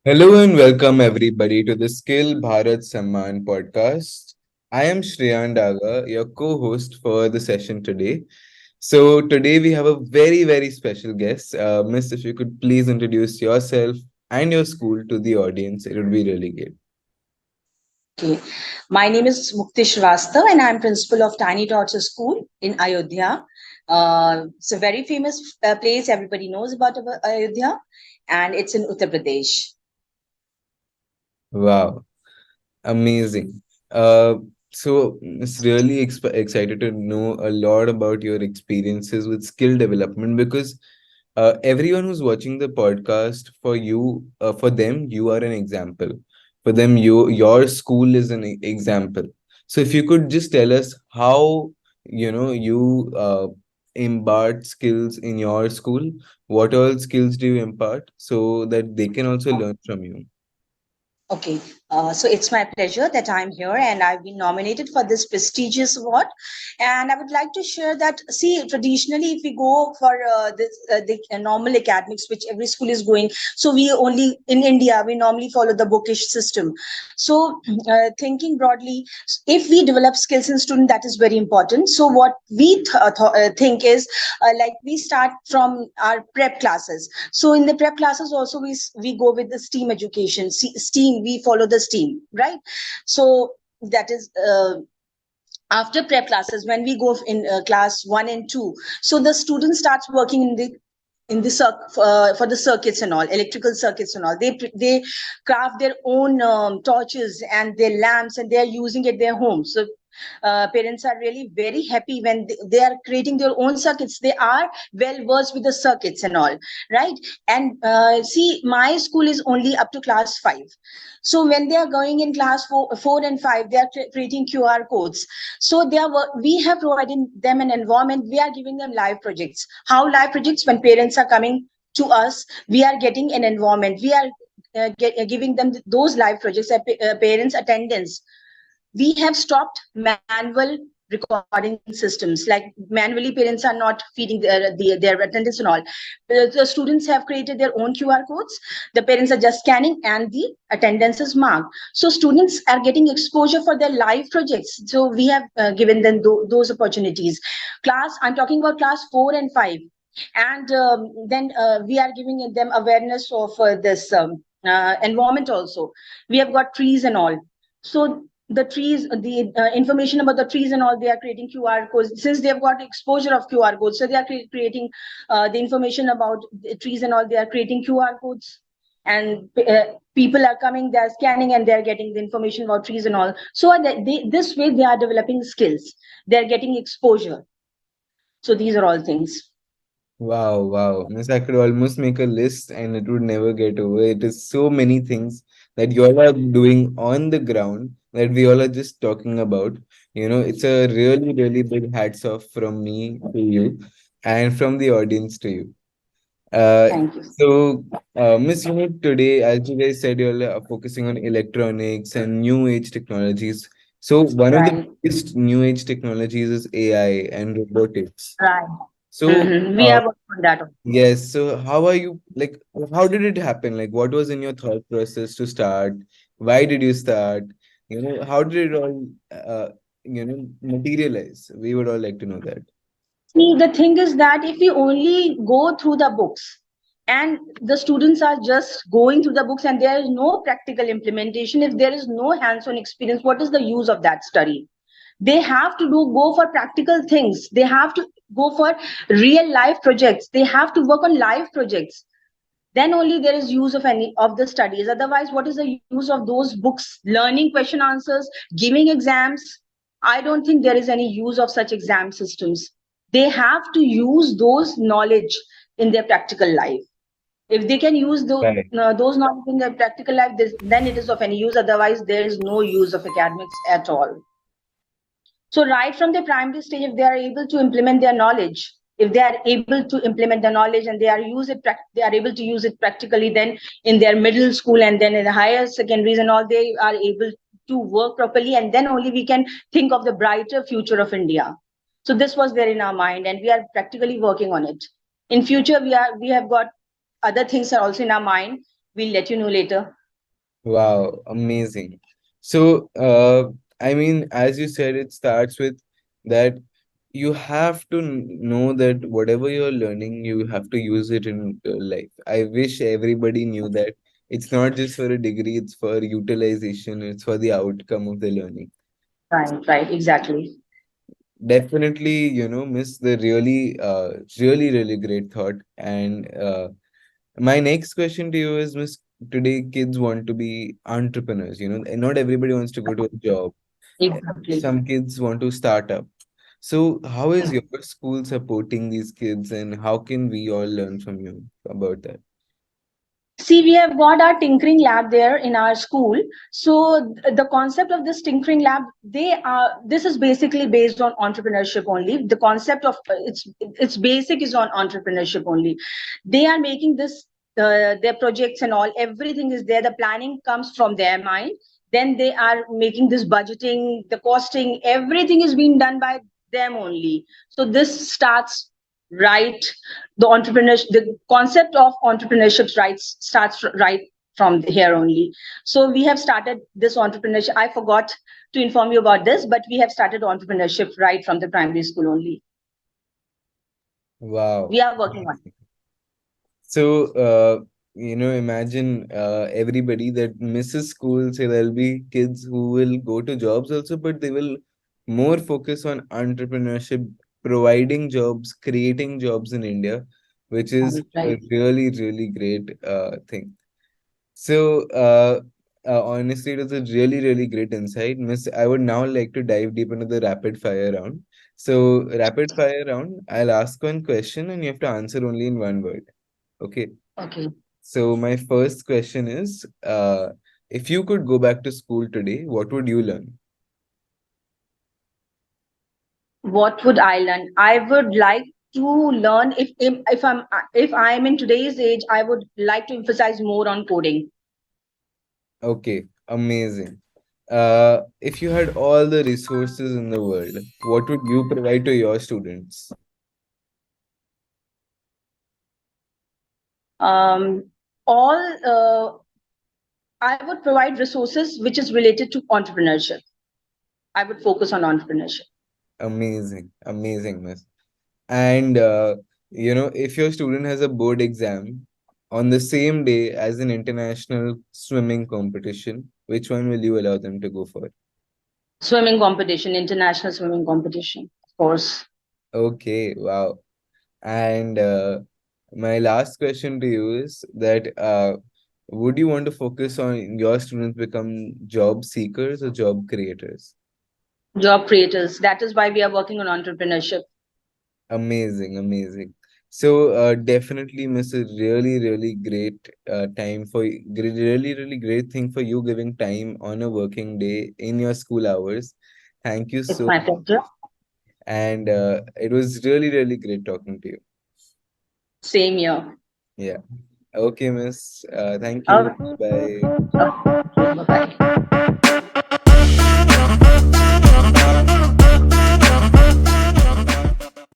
Hello and welcome everybody to the Skill Bharat Samman podcast. I am Shreyaan, your co-host for the session today. So today we have a very special guest. Miss, if you could please introduce yourself and your school to the audience, it would be really great. Okay. My name is Mukti Srivastava and I'm principal of Tiny Tots School in Ayodhya. It's a very famous place. Everybody knows about Ayodhya, and it's in Uttar Pradesh. Wow, amazing. Uh, so it's really excited to know a lot about your experiences with skill development because everyone who's watching the podcast, for them you are an example. For them, your school is an example. So if you could just tell us how you impart skills in your school, what all skills do you impart so that they can also learn from you? Okay, so it's my pleasure that I'm here and I've been nominated for this prestigious award. And I would like to share that, see, traditionally, if we go for the normal academics, which every school is going, so we only, in India, we normally follow the bookish system. So, thinking broadly, if we develop skills in student, that is very important. So, what we think is like we start from our prep classes. So in the prep classes also we go with the STEAM education. STEAM, we follow the STEAM, right? So that is after prep classes when we go in class 1 and 2. So the student starts working in the for the circuits and all, electrical circuits and all. They craft their own torches and their lamps, and they are using it at their home. So parents are really very happy when they are creating their own circuits. They are well versed with the circuits and all, right? And see, my school is only up to class 5. So when they are going in class 4 and 5, they are creating QR codes. So we have provided them an environment. We are giving them live projects. How live projects? When parents are coming to us, we are getting an environment. We are giving them those live projects, parents attendance. We have stopped manual recording systems. Like manually, parents are not feeding their attendance and all. The students have created their own QR codes. The parents are just scanning, and the attendance is marked. So students are getting exposure for their live projects. So we have given them those opportunities. I'm talking about class 4 and 5. And then we are giving them awareness of this environment also. We have got trees and all. So the trees, the information about the trees and all, they are creating QR codes. Since they've got exposure of QR codes, so they are creating the information about the trees and all. They are creating QR codes, and people are coming, they are scanning, and they are getting the information about trees and all. So this way, they are developing skills. They are getting exposure. So these are all things. Wow, wow. Miss, I could almost make a list and it would never get over. It is so many things that you all are doing on the ground that we all are just talking about. It's a really big hats off from me to you and from the audience to you. Uh, Thank you. Miss, today, as you guys said, you're focusing on electronics and new age technologies. So one of the Right. biggest new age technologies is AI and robotics. Right. So, We are working on that. yes. So how are you like how did it happen? Like what was in your thought process to start? Why did you start? How did it all materialize? We would all like to know that. See, the thing is that if we only go through the books and the students are just going through the books and there is no practical implementation, if there is no hands-on experience, what is the use of that study? They have to go for practical things. They have to go for real life projects. They have to work on live projects. Then only there is use of any of the studies. Otherwise, what is the use of those books, learning question answers, giving exams? I don't think there is any use of such exam systems. They have to use those knowledge in their practical life. If they can use Right. those knowledge in their practical life, then it is of any use. Otherwise, there is no use of academics at all. So right from the primary stage, if they are able to implement their knowledge, if they are able to implement the knowledge and they are able to use it practically, then in their middle school and then in the higher secondaries and all, they are able to work properly, and then only we can think of the brighter future of India. So this was there in our mind, and we are practically working on it. In future, we have got other things are also in our mind. We'll let you know later. Wow, amazing. So, I mean, as you said, it starts with that you have to know that whatever you're learning, you have to use it in your life. I wish everybody knew that it's not just for a degree, it's for utilization, it's for the outcome of the learning. Right, right, exactly. Definitely, Miss, the really great thought. And my next question to you is, Miss, today kids want to be entrepreneurs, and not everybody wants to go to a job. Exactly. Some kids want to start up. So, how is your school supporting these kids, and how can we all learn from you about that? See, we have got our tinkering lab there in our school. So the concept of this tinkering lab, this is basically based on entrepreneurship only. The concept of its basic is on entrepreneurship only. They are making this their projects and all. Everything is there. The planning comes from their mind. Then they are making this budgeting, the costing. Everything is being done by them only. So this starts right, the concept of entrepreneurship rights starts right from here only. So we have started this entrepreneurship. I forgot to inform you about this, but we have started entrepreneurship right from the primary school only. Wow. We are working on it. So, imagine everybody that misses school, say there'll be kids who will go to jobs also, but they will more focus on entrepreneurship, providing jobs, creating jobs in India, which is Right, a right. really great thing. So, honestly, it was a really great insight. Miss, I would now like to dive deep into the rapid fire round. So, rapid fire round, I'll ask one question and you have to answer only in one word. Okay. Okay. So my first question is, if you could go back to school today, what would you learn? What would I learn? I would like to learn, if I'm in today's age, I would like to emphasize more on coding. Okay, amazing. If you had all the resources in the world, what would you provide to your students? Um, all I would provide resources which is related to entrepreneurship. I would focus on entrepreneurship. Amazing, miss. And if your student has a board exam on the same day as an international swimming competition, which one will you allow them to go for? Swimming competition, international swimming competition, of course. Okay, wow. And my last question to you is that would you want to focus on your students become job seekers or job creators? Job creators. That is why we are working on entrepreneurship. Amazing. So definitely, Miss, a really great time for really great thing for you giving time on a working day in your school hours. Thank you It's so my much. pleasure. And it was really great talking to you. Same here. Yeah. Okay, Miss. Thank you. Okay. Bye. Okay. Bye bye.